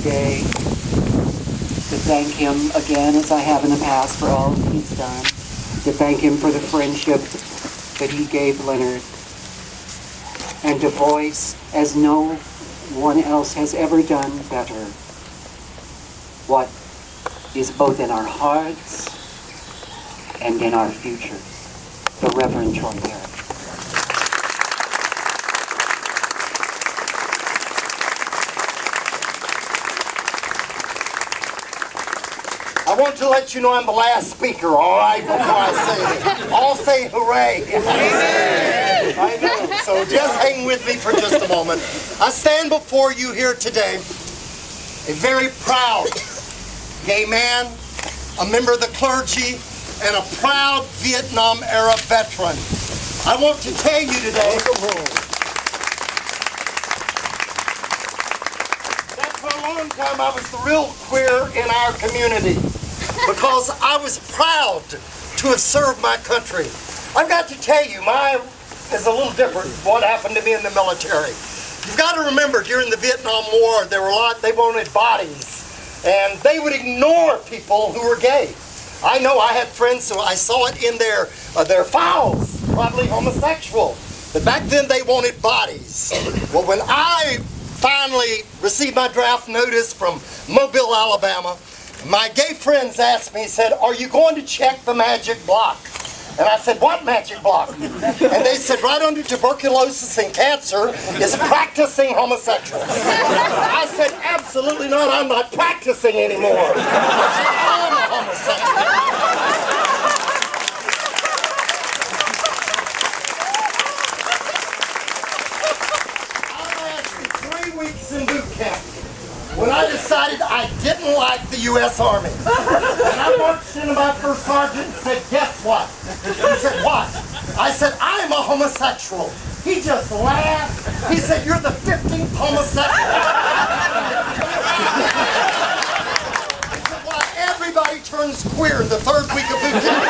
today to thank him again, as I have in the past, for all that he's done, to thank him for the friendship that he gave Leonard, and to voice, as no one else has ever done better, what is both in our hearts and in our future, the Reverend Troy Perry. I want to let you know I'm the last speaker, all right, before I say it. All say hooray. I know, so just hang with me for just a moment. I stand before you here today, a very proud gay man, a member of the clergy, and a proud Vietnam-era veteran. I want to tell you today that for a long time I was the real queer in our community, because I was proud to have served my country. I've got to tell you, mine is a little different from what happened to me in the military. You've got to remember, during the Vietnam War, there were they wanted bodies, and they would ignore people who were gay. I know I had friends, so I saw it in their files, probably homosexual. But back then they wanted bodies. Well, when I finally received my draft notice from Mobile, Alabama, my gay friends asked me, said, "Are you going to check the magic block?" And I said, "What magic block?" And they said, "Right under tuberculosis and cancer is practicing homosexual." I said, "Absolutely not, I'm not practicing anymore. I'm a homosexual." I lasted 3 weeks in boot camp when I decided I didn't like the U.S. Army. And I marched into my first sergeant and said, "Guess what?" He said, "What?" I said, "I'm a homosexual." He just laughed. He said, "You're the 15th homosexual." I said, "Well, everybody turns queer in the 3rd week of boot camp."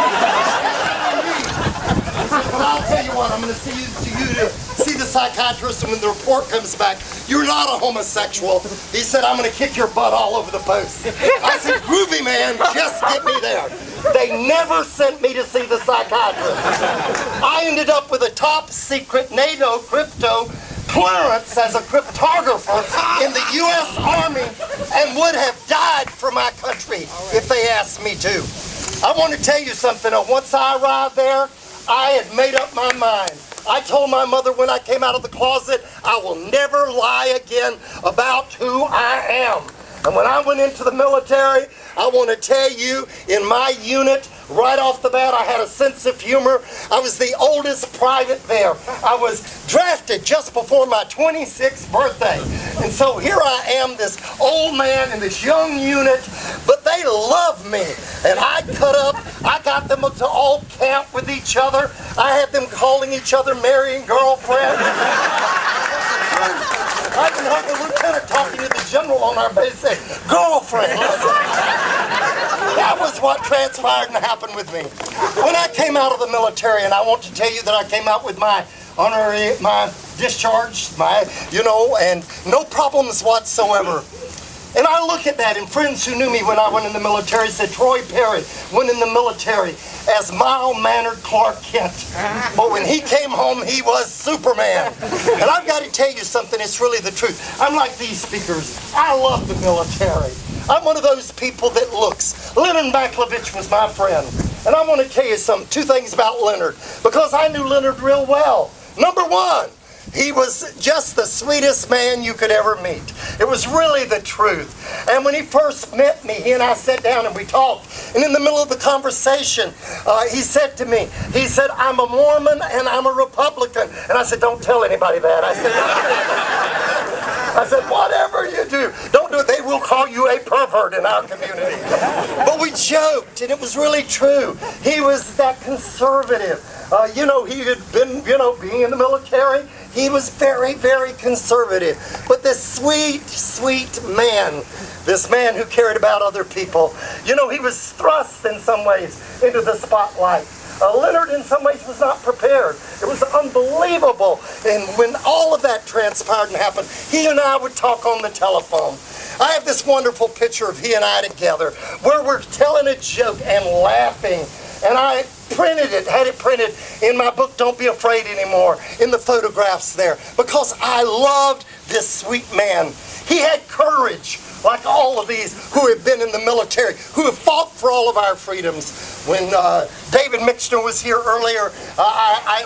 He said, "But I'll tell you what, I'm going to see you to see the psychiatrist, and when the report comes back, you're not a homosexual." He said, "I'm going to kick your butt all over the post." I said, "Groovy, man, just get me there." They never sent me to see the psychiatrist. I ended up with a top secret NATO crypto clearance as a cryptographer in the U.S. Army, and would have died for my country if they asked me to. I want to tell you something. Once I arrived there, I had made up my mind. I told my mother when I came out of the closet, I will never lie again about who I am. And when I went into the military, I want to tell you, in my unit, right off the bat, I had a sense of humor. I was the oldest private there. I was drafted just before my 26th birthday. And so here I am, this old man in this young unit, but they love me. And I got them to all camp with each other. I had them calling each other marrying girlfriend. I can have the lieutenant talking to the general on our base saying, "Girlfriend." That was what transpired and happened with me. When I came out of the military, and I want to tell you that I came out with my discharge, and no problems whatsoever. And I look at that, and friends who knew me when I went in the military said, "Troy Perry went in the military as mild-mannered Clark Kent. But when he came home, he was Superman." And I've got to tell you something, it's really the truth. I'm like these speakers. I love the military. I'm one of those people that looks. Leonard Matlovich was my friend. And I want to tell you two things about Leonard, because I knew Leonard real well. Number one, he was just the sweetest man you could ever meet. It was really the truth. And when he first met me, he and I sat down and we talked. And in the middle of the conversation, he said to me, he said, "I'm a Mormon and I'm a Republican." And I said, "Don't tell anybody that." I said, "Whatever you do, don't do it. They will call you a pervert in our community." But we joked, and it was really true. He was that conservative. He had been, being in the military, he was very, very conservative. But this sweet, sweet man, this man who cared about other people, he was thrust in some ways into the spotlight. Leonard in some ways was not prepared. It was unbelievable. And when all of that transpired and happened, he and I would talk on the telephone. I have this wonderful picture of he and I together where we're telling a joke and laughing. And I printed it, had it printed in my book, Don't Be Afraid Anymore, in the photographs there, because I loved this sweet man. He had courage, like all of these who have been in the military, who have fought for all of our freedoms. When David Mixner was here earlier,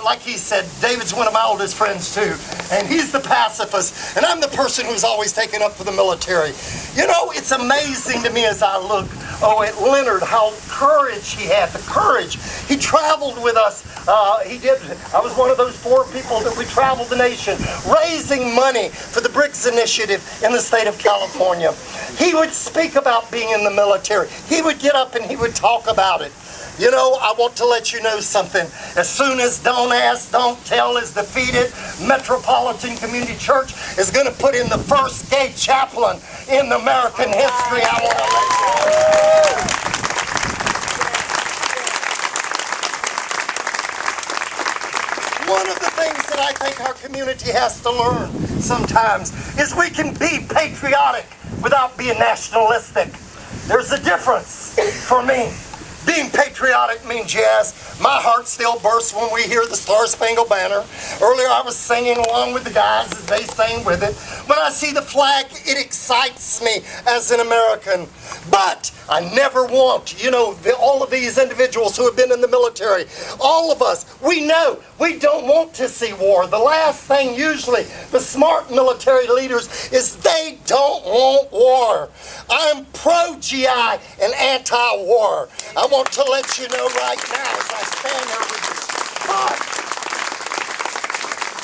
like he said, David's one of my oldest friends too, and he's the pacifist, and I'm the person who's always taken up for the military. You know, it's amazing to me as I look at Leonard, how courage he had, the courage. He traveled with us. I was one of those 4 people that we traveled the nation, raising money for the BRICS initiative in the state of California. He would speak about being in the military. He would get up and he would talk about it. You know, I want to let you know something. As soon as Don't Ask, Don't Tell is defeated, Metropolitan Community Church is going to put in the first gay chaplain in American history. I want to let you know. One of the things that I think our community has to learn sometimes is we can be patriotic without being nationalistic. There's a difference for me. Being patriotic means, yes, my heart still bursts when we hear the Star-Spangled Banner. Earlier I was singing along with the guys as they sang with it. When I see the flag, it excites me as an American. But I never want, you know, all of these individuals who have been in the military, all of us, we know we don't want to see war. The last thing usually the smart military leaders is they don't want war. I'm pro-GI and anti-war. I want to let you know right now as I stand here with you. But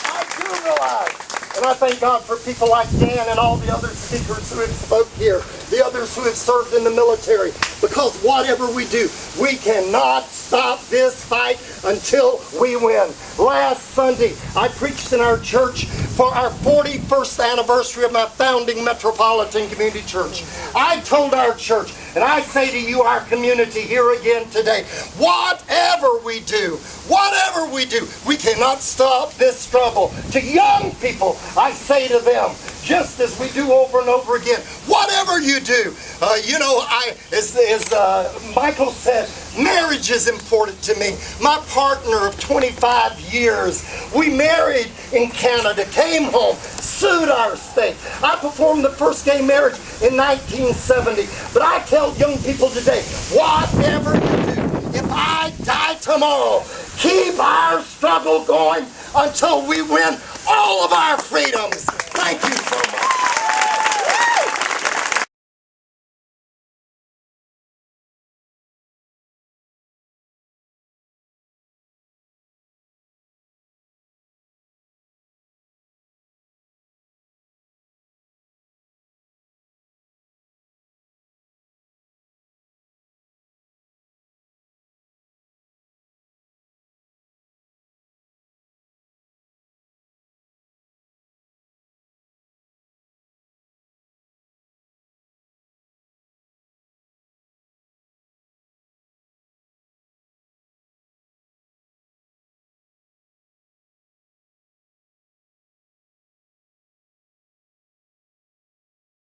I do realize, and I thank God for people like Dan and all the other speakers who have spoke here, the others who have served in the military, because whatever we do, we cannot stop this fight until we win. Last Sunday, I preached in our church for our 41st anniversary of my founding Metropolitan Community Church. I told our church, and I say to you, our community, here again today, whatever we do, we cannot stop this struggle. To young people, I say to them, just as we do over and over again, whatever you do, as Michael said, marriage is important to me. My partner of 25 years, we married in Canada, came home, sued our state. I performed the first gay marriage in 1970. But I tell young people today, whatever you do, if I die tomorrow, keep our struggle going until we win all of our freedoms. Thank you so much.